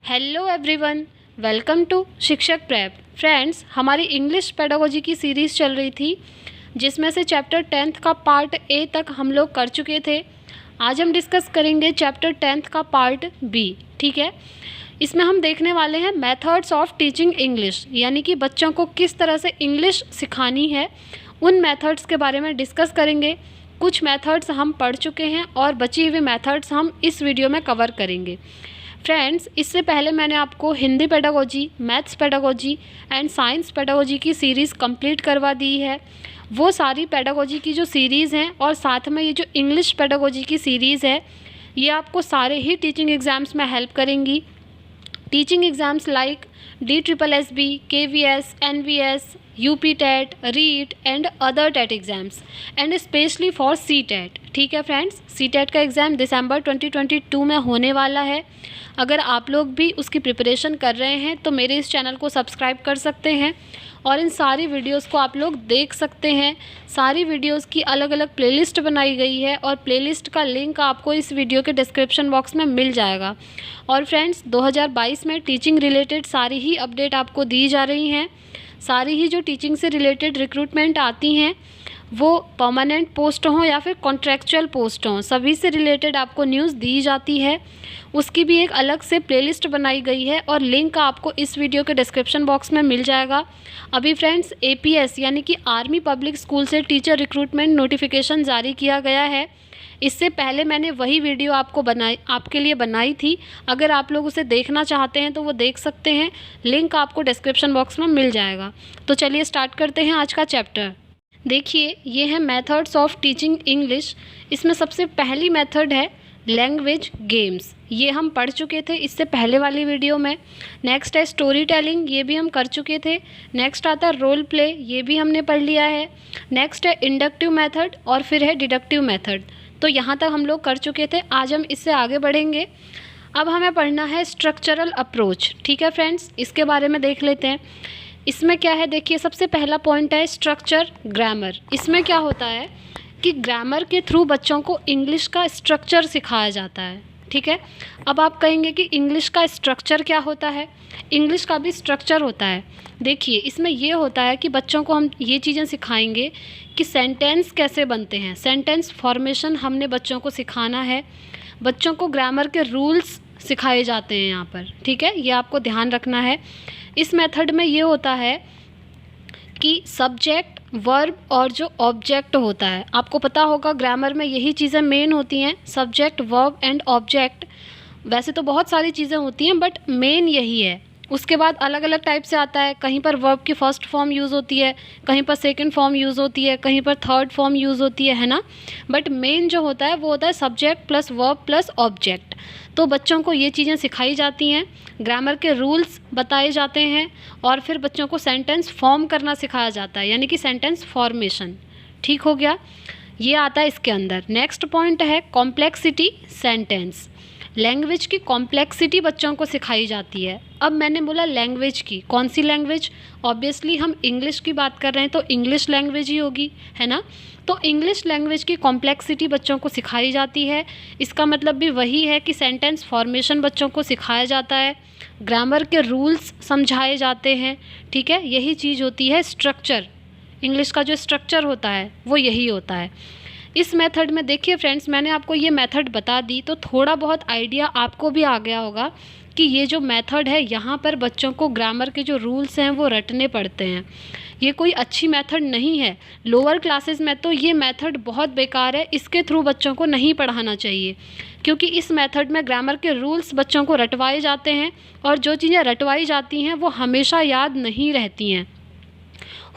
Hello everyone, welcome to शिक्षक prep. Friends, हमारी English pedagogy की सीरीज़ चल रही थी जिसमें से चैप्टर 10th का पार्ट ए तक हम लोग कर चुके थे। आज हम डिस्कस करेंगे चैप्टर 10th का पार्ट बी। ठीक है, इसमें हम देखने वाले हैं मेथड्स ऑफ टीचिंग इंग्लिश, यानी कि बच्चों को किस तरह से इंग्लिश सिखानी है, उन मेथड्स के बारे में डिस्कस करेंगे। कुछ मेथड्स हम पढ़ चुके हैं और बची हुई मेथड्स हम इस वीडियो में कवर करेंगे। फ्रेंड्स, इससे पहले मैंने आपको Hindi pedagogy, maths pedagogy and science pedagogy की सीरीज़ कंप्लीट करवा दी है। वो सारी पेडागोजी की जो सीरीज़ हैं और साथ में ये जो इंग्लिश पेडागोजी की सीरीज़ है, ये आपको सारे ही टीचिंग एग्ज़ाम्स में हेल्प करेंगी। Teaching exams like DSSB, KVS, NVS, UP TET, REET and other TET exams and specially for CTET। ठीक है फ्रेंड्स, CTET का एग्ज़ाम दिसंबर 2022 में होने वाला है। अगर आप लोग भी उसकी प्रिपरेशन कर रहे हैं तो मेरे इस चैनल को सब्सक्राइब कर सकते हैं और इन सारी वीडियोस को आप लोग देख सकते हैं। सारी वीडियोस की अलग अलग प्लेलिस्ट बनाई गई है और प्लेलिस्ट का लिंक आपको इस वीडियो के डिस्क्रिप्शन बॉक्स में मिल जाएगा। और फ्रेंड्स, 2022 में टीचिंग रिलेटेड सारी ही अपडेट आपको दी जा रही हैं। सारी ही जो टीचिंग से रिलेटेड रिक्रूटमेंट आती हैं, वो परमानेंट पोस्ट हों या फिर कॉन्ट्रैक्चुअल पोस्ट हों, सभी से रिलेटेड आपको न्यूज़ दी जाती है। उसकी भी एक अलग से प्लेलिस्ट बनाई गई है और लिंक आपको इस वीडियो के डिस्क्रिप्शन बॉक्स में मिल जाएगा। अभी फ्रेंड्स, APS यानी कि आर्मी पब्लिक स्कूल से टीचर रिक्रूटमेंट नोटिफिकेशन जारी किया गया है। इससे पहले मैंने वही वीडियो आपके लिए बनाई थी। अगर आप लोग उसे देखना चाहते हैं तो वो देख सकते हैं, लिंक आपको डिस्क्रिप्शन बॉक्स में मिल जाएगा। तो चलिए स्टार्ट करते हैं आज का चैप्टर। देखिए, ये है मेथड्स ऑफ टीचिंग इंग्लिश। इसमें सबसे पहली मेथड है लैंग्वेज गेम्स। ये हम पढ़ चुके थे इससे पहले वाली वीडियो में। नेक्स्ट है स्टोरी टेलिंग, ये भी हम कर चुके थे। नेक्स्ट आता है रोल प्ले, ये भी हमने पढ़ लिया है। नेक्स्ट है इंडक्टिव मेथड और फिर है डिडक्टिव मेथड। तो यहाँ तक हम लोग कर चुके थे। आज हम इससे आगे बढ़ेंगे। अब हमें पढ़ना है स्ट्रक्चरल अप्रोच। ठीक है फ्रेंड्स, इसके बारे में देख लेते हैं। इसमें क्या है, देखिए, सबसे पहला पॉइंट है स्ट्रक्चर ग्रामर। इसमें क्या होता है कि ग्रामर के थ्रू बच्चों को इंग्लिश का स्ट्रक्चर सिखाया जाता है। ठीक है, अब आप कहेंगे कि इंग्लिश का स्ट्रक्चर क्या होता है। इंग्लिश का भी स्ट्रक्चर होता है। देखिए, इसमें ये होता है कि बच्चों को हम ये चीज़ें सिखाएंगे कि सेंटेंस कैसे बनते हैं। सेंटेंस फॉर्मेशन हमने बच्चों को सिखाना है। बच्चों को ग्रामर के रूल्स सिखाए जाते हैं यहाँ पर। ठीक है, ये आपको ध्यान रखना है। इस मेथड में ये होता है कि सब्जेक्ट, वर्ब और जो ऑब्जेक्ट होता है, आपको पता होगा ग्रामर में यही चीज़ें मेन होती हैं, सब्जेक्ट, वर्ब एंड ऑब्जेक्ट। वैसे तो बहुत सारी चीज़ें होती हैं बट मेन यही है। उसके बाद अलग अलग टाइप से आता है। कहीं पर वर्ब की फर्स्ट फॉर्म यूज़ होती है, कहीं पर सेकंड फॉर्म यूज़ होती है, कहीं पर थर्ड फॉर्म यूज़ होती है ना। बट मेन जो होता है वो होता है subject plus verb plus object. तो बच्चों को ये चीज़ें सिखाई जाती हैं, ग्रामर के रूल्स बताए जाते हैं और फिर बच्चों को सेंटेंस फॉर्म करना सिखाया जाता है, यानी कि सेंटेंस फॉर्मेशन। ठीक हो गया, ये आता है इसके अंदर। नेक्स्ट पॉइंट है कॉम्प्लेक्सिटी सेंटेंस। लैंग्वेज की कॉम्प्लेक्सिटी बच्चों को सिखाई जाती है। अब मैंने बोला लैंग्वेज की, कौन सी लैंग्वेज? ऑब्वियसली हम इंग्लिश की बात कर रहे हैं तो इंग्लिश लैंग्वेज ही होगी, है ना। तो इंग्लिश लैंग्वेज की कॉम्प्लेक्सिटी बच्चों को सिखाई जाती है। इसका मतलब भी वही है कि सेंटेंस फॉर्मेशन बच्चों को सिखाया जाता है, ग्रामर के रूल्स समझाए जाते हैं। ठीक है, यही चीज़ होती है स्ट्रक्चर। इंग्लिश का जो स्ट्रक्चर होता है वो यही होता है। इस मेथड में देखिए फ्रेंड्स, मैंने आपको ये मेथड बता दी तो थोड़ा बहुत आइडिया आपको भी आ गया होगा कि ये जो मेथड है, यहाँ पर बच्चों को ग्रामर के जो रूल्स हैं वो रटने पड़ते हैं। ये कोई अच्छी मेथड नहीं है। लोअर क्लासेस में तो ये मेथड बहुत बेकार है, इसके थ्रू बच्चों को नहीं पढ़ाना चाहिए, क्योंकि इस मेथड में ग्रामर के रूल्स बच्चों को रटवाए जाते हैं और जो चीज़ें रटवाई जाती हैं वो हमेशा याद नहीं रहती हैं।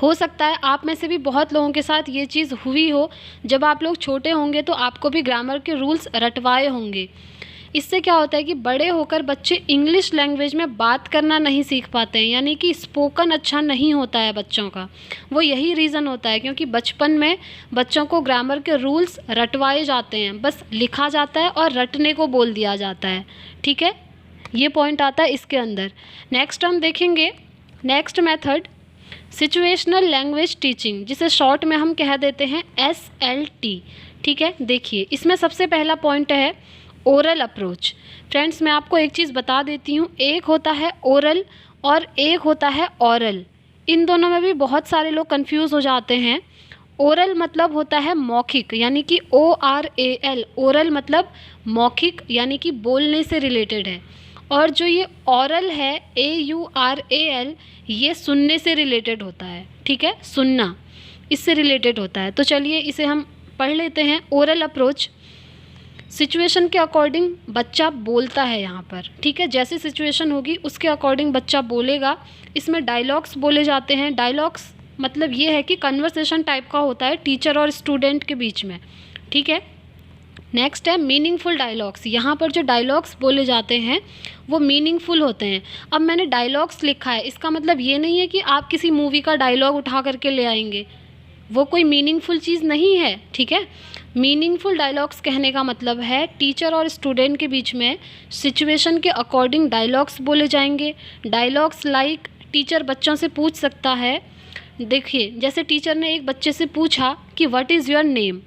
हो सकता है आप में से भी बहुत लोगों के साथ ये चीज़ हुई हो। जब आप लोग छोटे होंगे तो आपको भी ग्रामर के रूल्स रटवाए होंगे। इससे क्या होता है कि बड़े होकर बच्चे इंग्लिश लैंग्वेज में बात करना नहीं सीख पाते हैं, यानी कि स्पोकन अच्छा नहीं होता है बच्चों का। वो यही रीज़न होता है, क्योंकि बचपन में बच्चों को ग्रामर के रूल्स रटवाए जाते हैं, बस लिखा जाता है और रटने को बोल दिया जाता है। ठीक है, ये पॉइंट आता है इसके अंदर। नेक्स्ट हम देखेंगे next method situational language teaching, जिसे शॉर्ट में हम कह देते हैं SLT। ठीक है, देखिए, इसमें सबसे पहला पॉइंट है ओरल अप्रोच। फ्रेंड्स मैं आपको एक चीज़ बता देती हूँ, एक होता है ओरल और एक होता है ऑरल। इन दोनों में भी बहुत सारे लोग कंफ्यूज हो जाते हैं। ओरल मतलब होता है मौखिक, यानी कि ORAL, ओरल मतलब मौखिक यानी कि बोलने से रिलेटेड है। और जो ये ऑरल है AURAL, ये सुनने से रिलेटेड होता है। ठीक है, सुनना इससे रिलेटेड होता है। तो चलिए इसे हम पढ़ लेते हैं। ओरल अप्रोच, सिचुएशन के अकॉर्डिंग बच्चा बोलता है यहाँ पर। ठीक है, जैसी सिचुएशन होगी उसके अकॉर्डिंग बच्चा बोलेगा। इसमें डायलॉग्स बोले जाते हैं। डायलॉग्स मतलब ये है कि कन्वर्सेशन टाइप का होता है टीचर और स्टूडेंट के बीच में। ठीक है, नेक्स्ट है मीनिंगफुल डायलॉग्स। यहाँ पर जो डायलॉग्स बोले जाते हैं वो मीनिंगफुल होते हैं। अब मैंने डायलॉग्स लिखा है, इसका मतलब ये नहीं है कि आप किसी मूवी का डायलॉग उठा करके ले आएंगे, वो कोई मीनिंगफुल चीज़ नहीं है। ठीक है, मीनिंगफुल डायलॉग्स कहने का मतलब है टीचर और स्टूडेंट के बीच में सिचुएशन के अकॉर्डिंग डायलॉग्स बोले जाएंगे। डायलॉग्स लाइक टीचर बच्चों से पूछ सकता है। देखिए, जैसे टीचर ने एक बच्चे से पूछा कि व्हाट इज़ योर नेम,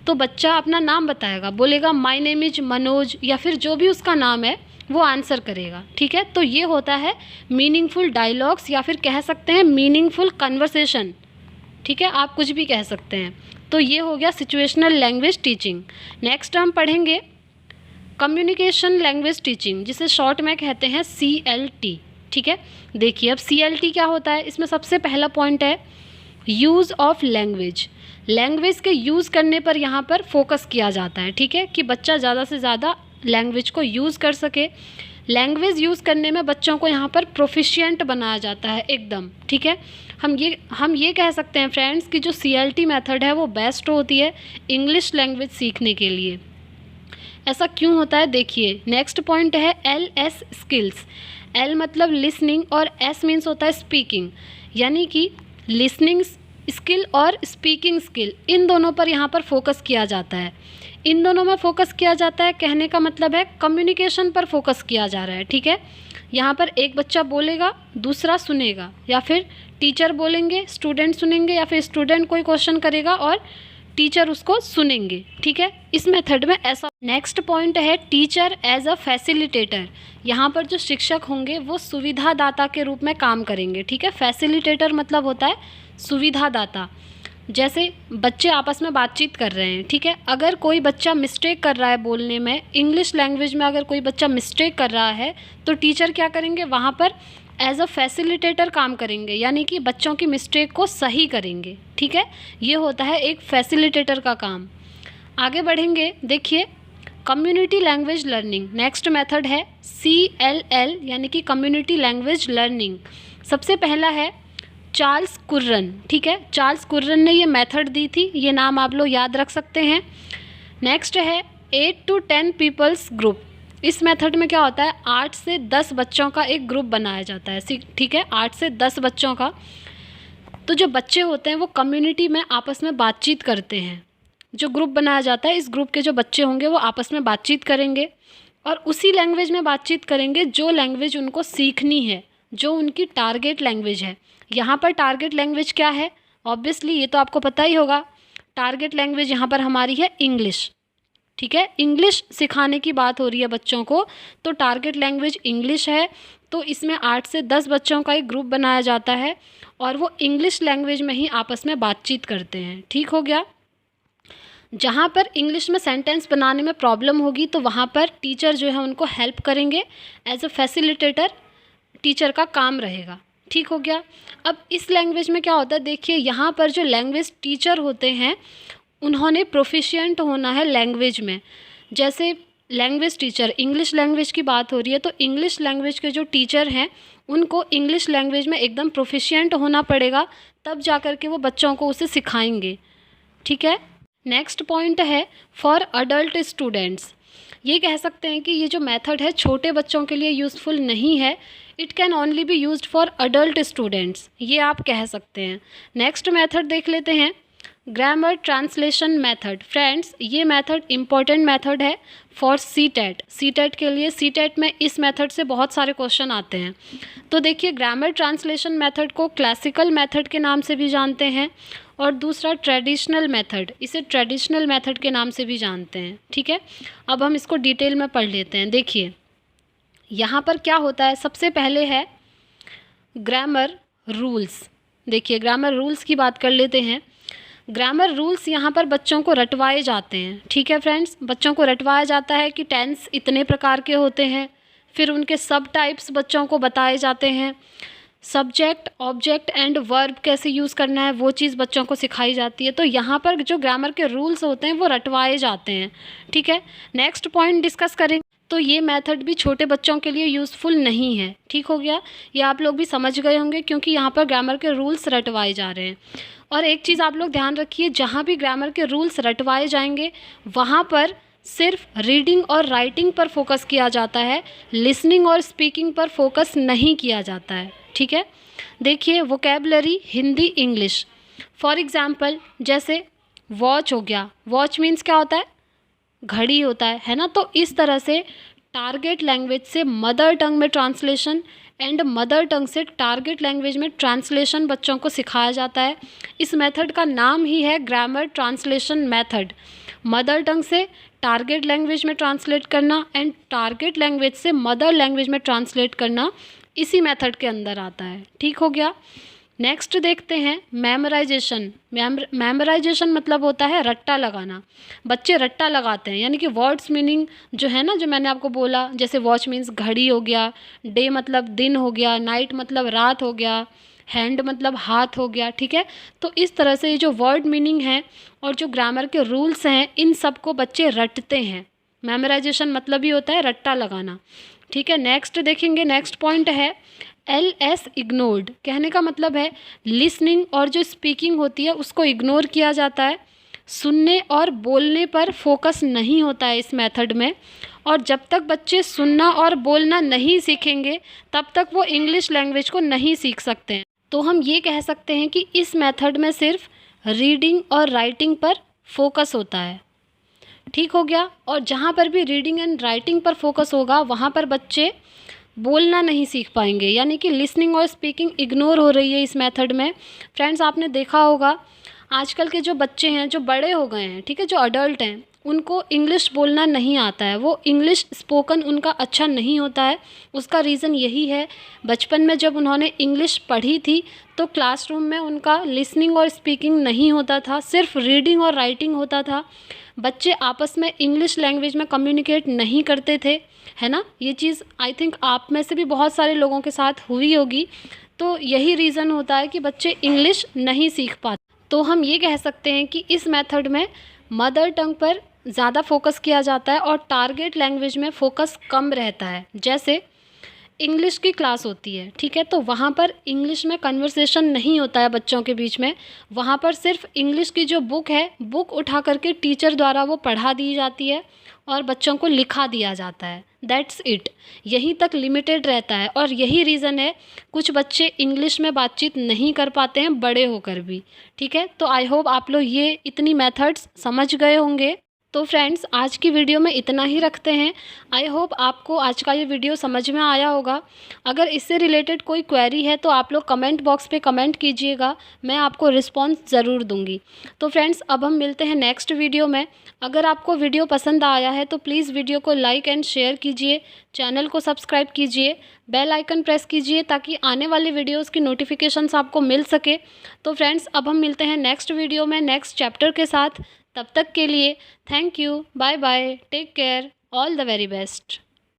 तो बच्चा अपना नाम बताएगा, बोलेगा माय नेम इज मनोज, या फिर जो भी उसका नाम है वो आंसर करेगा। ठीक है, तो ये होता है मीनिंगफुल डायलॉग्स, या फिर कह सकते हैं मीनिंगफुल कन्वर्सेशन। ठीक है, आप कुछ भी कह सकते हैं। तो ये हो गया सिचुएशनल लैंग्वेज टीचिंग। नेक्स्ट हम पढ़ेंगे कम्युनिकेशन लैंग्वेज टीचिंग, जिसे शॉर्ट में कहते हैं CLT। ठीक है, देखिए अब CLT क्या होता है। इसमें सबसे पहला पॉइंट है यूज़ ऑफ लैंग्वेज। लैंग्वेज के यूज़ करने पर यहाँ पर फोकस किया जाता है। ठीक है, कि बच्चा ज़्यादा से ज़्यादा लैंग्वेज को यूज़ कर सके। लैंग्वेज यूज़ करने में बच्चों को यहाँ पर प्रोफिशिएंट बनाया जाता है एकदम। ठीक है, हम ये कह सकते हैं फ्रेंड्स कि जो CLT मेथड है वो बेस्ट होती है इंग्लिश लैंग्वेज सीखने के लिए। ऐसा क्यों होता है, देखिए नेक्स्ट पॉइंट है LS स्किल्स। L मतलब लिसनिंग और S मीन्स होता है स्पीकिंग, यानी कि लिसनिंग स्किल और स्पीकिंग स्किल, इन दोनों पर यहाँ पर फोकस किया जाता है। इन दोनों में फोकस किया जाता है कहने का मतलब है कम्युनिकेशन पर फोकस किया जा रहा है। ठीक है, यहाँ पर एक बच्चा बोलेगा, दूसरा सुनेगा, या फिर टीचर बोलेंगे, स्टूडेंट सुनेंगे, या फिर स्टूडेंट कोई क्वेश्चन करेगा और टीचर उसको सुनेंगे। ठीक है, इस मेथड में ऐसा। नेक्स्ट पॉइंट है टीचर एज अ फैसिलिटेटर। यहाँ पर जो शिक्षक होंगे वो सुविधादाता के रूप में काम करेंगे। ठीक है, फैसिलिटेटर मतलब होता है सुविधादाता। जैसे बच्चे आपस में बातचीत कर रहे हैं। ठीक है, अगर कोई बच्चा मिस्टेक कर रहा है बोलने में, इंग्लिश लैंग्वेज में अगर कोई बच्चा मिस्टेक कर रहा है, तो टीचर क्या करेंगे, वहाँ पर एज अ फैसिलिटेटर काम करेंगे, यानी कि बच्चों की मिस्टेक को सही करेंगे। ठीक है, ये होता है एक फैसिलिटेटर का काम। आगे बढ़ेंगे, देखिए community language learning. Next method है CLL, यानी कि कम्युनिटी लैंग्वेज लर्निंग। सबसे पहला है चार्ल्स कुर्रन। ठीक है, चार्ल्स कुर्रन ने ये मेथड दी थी, ये नाम आप लोग याद रख सकते हैं। नेक्स्ट है 8 to 10 पीपल्स ग्रुप। इस मेथड में क्या होता है, 8 से 10 बच्चों का एक ग्रुप बनाया जाता है। ठीक है, 8 से 10 बच्चों का। तो जो बच्चे होते हैं वो कम्युनिटी में आपस में बातचीत करते हैं। जो ग्रुप बनाया जाता है, इस ग्रुप के जो बच्चे होंगे वो आपस में बातचीत करेंगे और उसी लैंग्वेज में बातचीत करेंगे जो लैंग्वेज उनको सीखनी है, जो उनकी टारगेट लैंग्वेज है। यहाँ पर टारगेट लैंग्वेज क्या है, ऑब्वियसली ये तो आपको पता ही होगा। टारगेट लैंग्वेज यहाँ पर हमारी है इंग्लिश। ठीक है, इंग्लिश सिखाने की बात हो रही है बच्चों को, तो टारगेट लैंग्वेज इंग्लिश है। तो इसमें 8 से 10 बच्चों का एक ग्रुप बनाया जाता है और वो इंग्लिश लैंग्वेज में ही आपस में बातचीत करते हैं। ठीक हो गया। जहाँ पर इंग्लिश में सेंटेंस बनाने में प्रॉब्लम होगी तो वहाँ पर टीचर जो है उनको हेल्प करेंगे। एज अ फैसिलिटेटर टीचर का काम रहेगा। ठीक हो गया। अब इस लैंग्वेज में क्या होता है, देखिए यहाँ पर जो लैंग्वेज टीचर होते हैं उन्होंने प्रोफिशिएंट होना है लैंग्वेज में। जैसे लैंग्वेज टीचर, इंग्लिश लैंग्वेज की बात हो रही है तो इंग्लिश लैंग्वेज के जो टीचर हैं उनको इंग्लिश लैंग्वेज में एकदम प्रोफिशिएंट होना पड़ेगा, तब जा कर के वो बच्चों को उसे सिखाएंगे। ठीक है। नेक्स्ट पॉइंट है फॉर अडल्ट स्टूडेंट्स। ये कह सकते हैं कि ये जो मेथड है छोटे बच्चों के लिए यूज़फुल नहीं है, it can only be used for adult students, ये आप कह सकते हैं। नेक्स्ट मेथड देख लेते हैं ग्रामर ट्रांसलेशन मेथड। फ्रेंड्स, ये मेथड इम्पॉर्टेंट मेथड है फॉर सीटेट। सीटेट के लिए, सीटेट में इस मेथड से बहुत सारे क्वेश्चन आते हैं। तो देखिए, ग्रामर ट्रांसलेशन मेथड को क्लासिकल मेथड के नाम से भी जानते हैं और दूसरा ट्रेडिशनल मेथड, इसे ट्रेडिशनल मेथड के नाम से भी जानते हैं। ठीक है, अब हम इसको डिटेल में पढ़ लेते हैं। देखिए यहाँ पर क्या होता है, सबसे पहले है ग्रामर रूल्स। देखिए ग्रामर रूल्स की बात कर लेते हैं। ग्रामर रूल्स यहाँ पर बच्चों को रटवाए जाते हैं। ठीक है फ्रेंड्स, बच्चों को रटवाया जाता है कि टेंस इतने प्रकार के होते हैं, फिर उनके सब टाइप्स बच्चों को बताए जाते हैं, सब्जेक्ट, ऑब्जेक्ट एंड वर्ब कैसे यूज़ करना है वो चीज़ बच्चों को सिखाई जाती है। तो यहाँ पर जो ग्रामर के रूल्स होते हैं वो रटवाए जाते हैं। ठीक है, नेक्स्ट पॉइंट डिस्कस करेंगे। तो ये मेथड भी छोटे बच्चों के लिए यूज़फुल नहीं है। ठीक हो गया, ये आप लोग भी समझ गए होंगे क्योंकि यहाँ पर ग्रामर के रूल्स रटवाए जा रहे हैं। और एक चीज़ आप लोग ध्यान रखिए, जहाँ भी ग्रामर के रूल्स रटवाए जाएंगे वहाँ पर सिर्फ रीडिंग और राइटिंग पर फोकस किया जाता है, लिसनिंग और स्पीकिंग पर फोकस नहीं किया जाता है। ठीक है, देखिए vocabulary Hindi English. For example जैसे वॉच हो गया, वॉच मीन्स क्या होता है, घड़ी होता है ना। तो इस तरह से टारगेट लैंग्वेज से मदर टंग में ट्रांसलेशन एंड मदर टंग से टारगेट लैंग्वेज में ट्रांसलेशन बच्चों को सिखाया जाता है। इस मेथड का नाम ही है grammar translation method. Mother tongue से टारगेट लैंग्वेज में ट्रांसलेट करना एंड टारगेट लैंग्वेज से मदर लैंग्वेज में ट्रांसलेट करना इसी मेथड के अंदर आता है। ठीक हो गया, नेक्स्ट देखते हैं मेमोराइजेशन। मेमोराइजेशन मतलब होता है रट्टा लगाना। बच्चे रट्टा लगाते हैं, यानी कि वर्ड्स मीनिंग जो है ना, जो मैंने आपको बोला, जैसे वॉच मीन्स घड़ी हो गया, डे मतलब दिन हो गया, नाइट मतलब रात हो गया, हैंड मतलब हाथ हो गया। ठीक है, तो इस तरह से ये जो वर्ड मीनिंग है और जो ग्रामर के रूल्स हैं इन सब को बच्चे रटते हैं। मेमोराइजेशन मतलब ही होता है रट्टा लगाना। ठीक है, नेक्स्ट देखेंगे, नेक्स्ट पॉइंट है LS इग्नोर्ड। कहने का मतलब है लिसनिंग और जो स्पीकिंग होती है उसको इग्नोर किया जाता है, सुनने और बोलने पर फोकस नहीं होता है इस मेथड में। और जब तक बच्चे सुनना और बोलना नहीं सीखेंगे तब तक वो इंग्लिश लैंग्वेज को नहीं सीख सकते हैं। तो हम ये कह सकते हैं कि इस मेथड में सिर्फ रीडिंग और राइटिंग पर फोकस होता है। ठीक हो गया, और जहाँ पर भी रीडिंग एंड राइटिंग पर फोकस होगा वहाँ पर बच्चे बोलना नहीं सीख पाएंगे, यानी कि लिसनिंग और स्पीकिंग इग्नोर हो रही है इस मेथड में। फ्रेंड्स, आपने देखा होगा आजकल के जो बच्चे हैं, जो बड़े हो गए हैं, ठीक है, जो अडल्ट हैं, उनको इंग्लिश बोलना नहीं आता है, वो इंग्लिश स्पोकन उनका अच्छा नहीं होता है। उसका रीज़न यही है, बचपन में जब उन्होंने इंग्लिश पढ़ी थी तो क्लासरूम में उनका लिसनिंग और स्पीकिंग नहीं होता था, सिर्फ रीडिंग और राइटिंग होता था। बच्चे आपस में इंग्लिश लैंग्वेज में कम्युनिकेट नहीं करते थे, है ना। ये चीज़ आई थिंक आप में से भी बहुत सारे लोगों के साथ हुई होगी। तो यही रीज़न होता है कि बच्चे इंग्लिश नहीं सीख पाते। तो हम ये कह सकते हैं कि इस मेथड में मदर टंग पर ज़्यादा फोकस किया जाता है और टारगेट लैंग्वेज में फ़ोकस कम रहता है। जैसे इंग्लिश की क्लास होती है, ठीक है, तो वहाँ पर इंग्लिश में कन्वर्सेशन नहीं होता है बच्चों के बीच में। वहाँ पर सिर्फ इंग्लिश की जो बुक है, बुक उठा करके टीचर द्वारा वो पढ़ा दी जाती है और बच्चों को लिखा दिया जाता है। दैट्स इट, यहीं तक लिमिटेड रहता है। और यही रीज़न है कुछ बच्चे इंग्लिश में बातचीत नहीं कर पाते हैं बड़े होकर भी। ठीक है, तो आई होप आप लोग ये इतनी मेथड्स समझ गए होंगे। तो फ्रेंड्स, आज की वीडियो में इतना ही रखते हैं। आई होप आपको आज का ये वीडियो समझ में आया होगा। अगर इससे रिलेटेड कोई क्वेरी है तो आप लोग कमेंट बॉक्स पे कमेंट कीजिएगा, मैं आपको रिस्पॉन्स ज़रूर दूंगी। तो फ्रेंड्स, अब हम मिलते हैं नेक्स्ट वीडियो में। अगर आपको वीडियो पसंद आया है तो प्लीज़ वीडियो को लाइक एंड शेयर कीजिए, चैनल को सब्सक्राइब कीजिए, बेल आइकन प्रेस कीजिए ताकि आने वाले वीडियोज़ की नोटिफिकेशंस आपको मिल सके। तो फ्रेंड्स, अब हम मिलते हैं नेक्स्ट वीडियो में नेक्स्ट चैप्टर के साथ। तब तक के लिए thank you, bye bye, take care, all the very best.